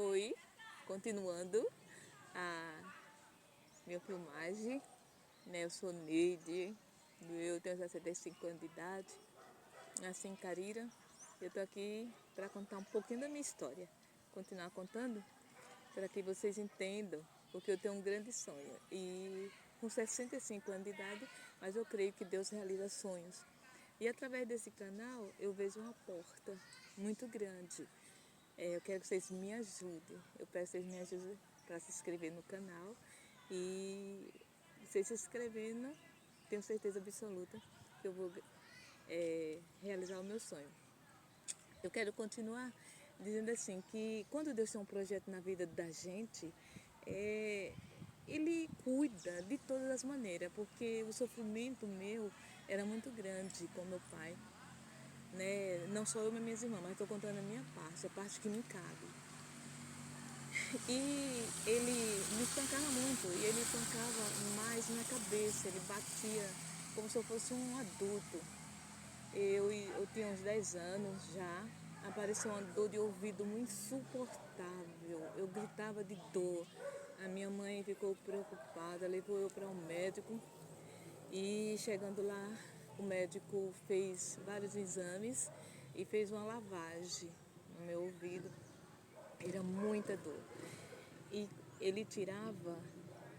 Oi, continuando a minha filmagem, né? Eu sou Neide, eu tenho 65 anos de idade, nasci em Carira. Eu tô aqui para contar um pouquinho da minha história, continuar contando para que vocês entendam, porque eu tenho um grande sonho. E com 65 anos de idade, mas eu creio que Deus realiza sonhos. E através desse canal eu vejo uma porta muito grande. Eu quero que vocês me ajudem. Eu peço que vocês me ajudem para se inscrever no canal. E vocês se inscrevendo, tenho certeza absoluta que eu vou realizar o meu sonho. Eu quero continuar dizendo assim, que quando Deus tem um projeto na vida da gente, Ele cuida de todas as maneiras, porque o sofrimento meu era muito grande com meu pai, né? Não só eu e minhas irmãs, mas estou contando a parte que me cabe. E ele me espancava muito, e ele espancava mais na cabeça, ele batia como se eu fosse um adulto. Eu tinha uns 10 anos já, apareceu uma dor de ouvido muito insuportável, eu gritava de dor. A minha mãe ficou preocupada, levou eu para um médico e chegando lá, o médico fez vários exames e fez uma lavagem no meu ouvido. Era muita dor. E ele tirava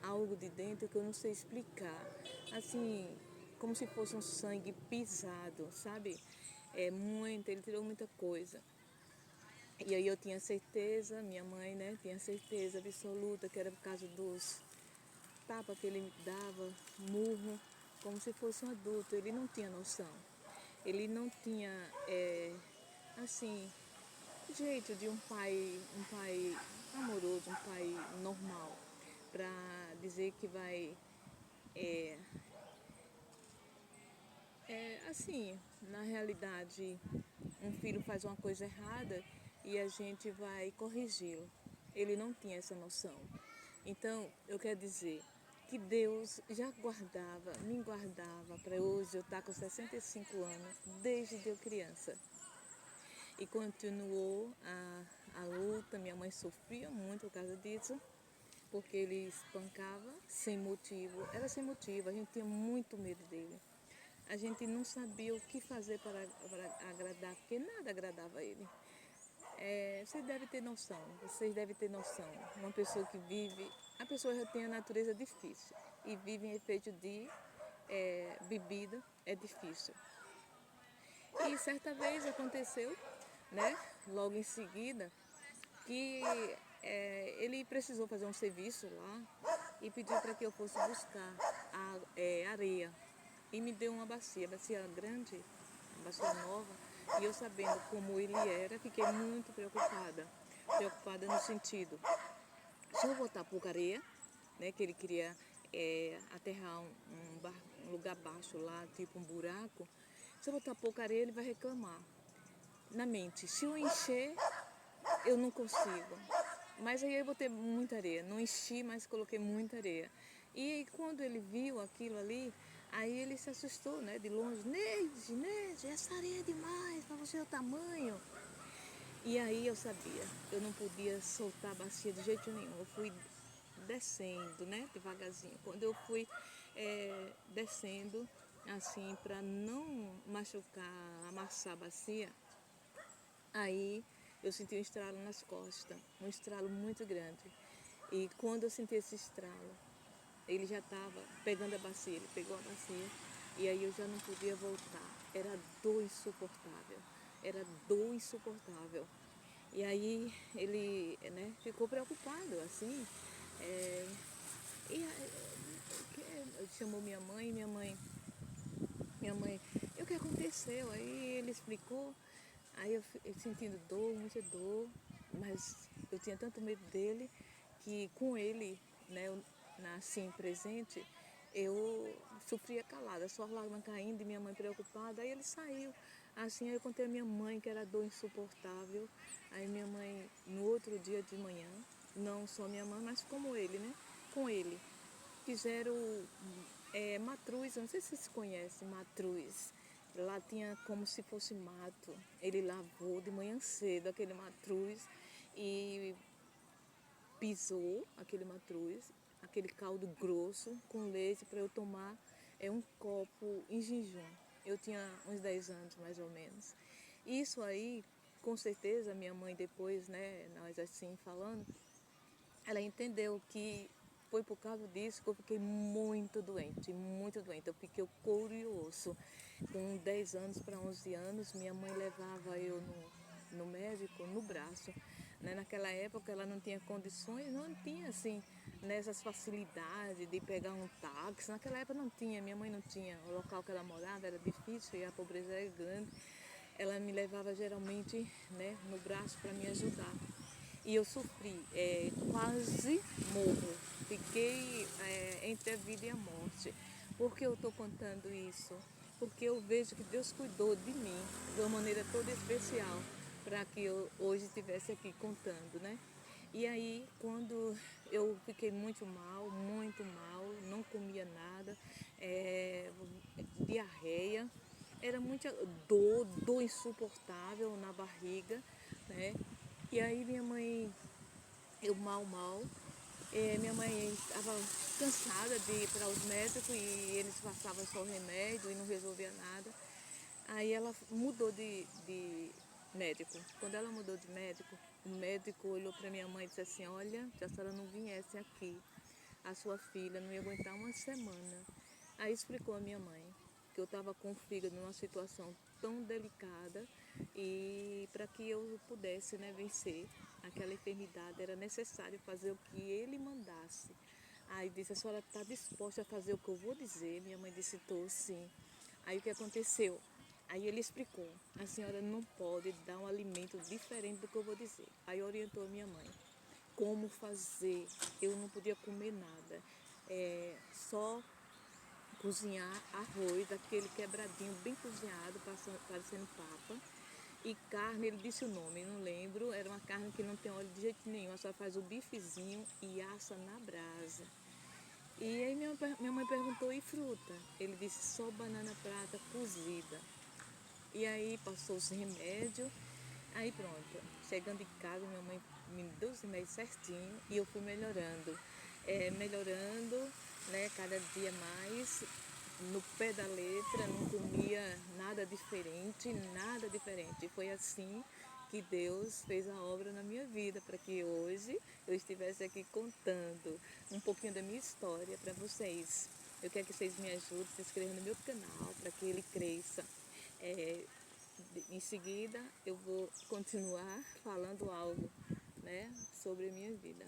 algo de dentro que eu não sei explicar. Assim, como se fosse um sangue pisado, sabe? Ele tirou muita coisa. E aí eu tinha certeza, minha mãe, né, tinha certeza absoluta que era por causa dos tapas que ele me dava, murro, como se fosse um adulto. Ele não tinha noção. Ele não tinha, assim, jeito de um pai amoroso, um pai normal, para dizer que vai, assim, na realidade, um filho faz uma coisa errada e a gente vai corrigi-lo. Ele não tinha essa noção. Então, eu quero dizer que Deus já me guardava para hoje eu estar com 65 anos, desde eu criança. E continuou a luta. Minha mãe sofria muito por causa disso, porque ele espancava sem motivo. Era sem motivo, a gente tinha muito medo dele. A gente não sabia o que fazer para agradar, porque nada agradava ele. Vocês devem ter noção. Uma pessoa que vive, a pessoa já tem a natureza difícil e vive em efeito de bebida, é difícil. E certa vez aconteceu, né, logo em seguida, que ele precisou fazer um serviço lá e pediu para que eu fosse buscar areia. E me deu uma bacia grande, uma bacia nova, e eu sabendo como ele era, fiquei muito preocupada. Preocupada no sentido, se eu botar pouca areia, né, que ele queria aterrar um lugar baixo lá, tipo um buraco, se eu botar pouca areia, ele vai reclamar. Na mente, se eu encher, eu não consigo. Mas aí eu botei muita areia, não enchi, mas coloquei muita areia. E aí, quando ele viu aquilo ali, aí ele se assustou, né, de longe. Neide, essa areia é demais para você o tamanho. E aí eu sabia, eu não podia soltar a bacia de jeito nenhum. Eu fui descendo, né, devagarzinho. Quando eu fui descendo, assim, para não machucar, amassar a bacia, aí eu senti um estralo nas costas, um estralo muito grande. E quando eu senti esse estralo, ele já estava pegando a bacia, ele pegou a bacia e aí eu já não podia voltar. Era dor insuportável, era dor insuportável. E aí ele, né, ficou preocupado, assim, chamou minha mãe, e o que aconteceu? Aí ele explicou, aí eu sentindo dor, muita dor, mas eu tinha tanto medo dele que com ele, né, assim presente, eu sofria calada, só as lágrimas caindo e minha mãe preocupada. Aí ele saiu. Assim, aí eu contei a minha mãe que era dor insuportável. Aí minha mãe, no outro dia de manhã, não só minha mãe, mas como ele, né? Com ele. Fizeram matruz, eu não sei se vocês conhecem matruz. Lá tinha como se fosse mato. Ele lavou de manhã cedo aquele matruz e pisou aquele matruz, aquele caldo grosso com leite para eu tomar um copo em jejum. Eu tinha uns 10 anos mais ou menos. Isso aí, com certeza, minha mãe depois, né, nós assim falando, ela entendeu que foi por causa disso que eu fiquei muito doente, muito doente. Eu fiquei o couro e o osso. Com 10 anos para 11 anos, minha mãe levava eu no médico, no braço. Né? Naquela época ela não tinha condições, não tinha assim, nessas facilidades de pegar um táxi. Naquela época não tinha, minha mãe não tinha. O local que ela morava era difícil e a pobreza era grande. Ela me levava geralmente, né, no braço para me ajudar. E eu sofri, quase morro. Fiquei entre a vida e a morte. Por que eu estou contando isso? Porque eu vejo que Deus cuidou de mim de uma maneira toda especial para que eu hoje estivesse aqui contando, né? E aí, quando eu fiquei muito mal, não comia nada, diarreia, era muita dor insuportável na barriga, né? E aí minha mãe, eu mal, minha mãe estava cansada de ir para os médicos e eles passavam só remédio e não resolvia nada. Aí ela mudou de médico. Quando ela mudou de médico, o médico olhou para minha mãe e disse assim: olha, se a senhora não viesse aqui, a sua filha não ia aguentar uma semana. Aí explicou a minha mãe que eu estava com o fígado numa situação tão delicada e para que eu pudesse, né, vencer aquela enfermidade era necessário fazer o que ele mandasse. Aí disse: a senhora está disposta a fazer o que eu vou dizer? Minha mãe disse: estou, sim. Aí o que aconteceu? Aí ele explicou: a senhora não pode dar um alimento diferente do que eu vou dizer. Aí orientou a minha mãe como fazer. Eu não podia comer nada, só cozinhar arroz, aquele quebradinho, bem cozinhado, parecendo papa. E carne, ele disse o nome, não lembro, era uma carne que não tem óleo de jeito nenhum, só faz o bifezinho e assa na brasa. E aí minha mãe perguntou: e fruta? Ele disse: só banana prata cozida. E aí passou os remédios, aí pronto. Chegando em casa, minha mãe me deu os remédios certinho e eu fui melhorando. Melhorando, né, cada dia mais, no pé da letra, não comia nada diferente, nada diferente. E foi assim que Deus fez a obra na minha vida, para que hoje eu estivesse aqui contando um pouquinho da minha história para vocês. Eu quero que vocês me ajudem, se inscrevam no meu canal para que ele cresça. Em seguida, eu vou continuar falando algo, né, sobre a minha vida.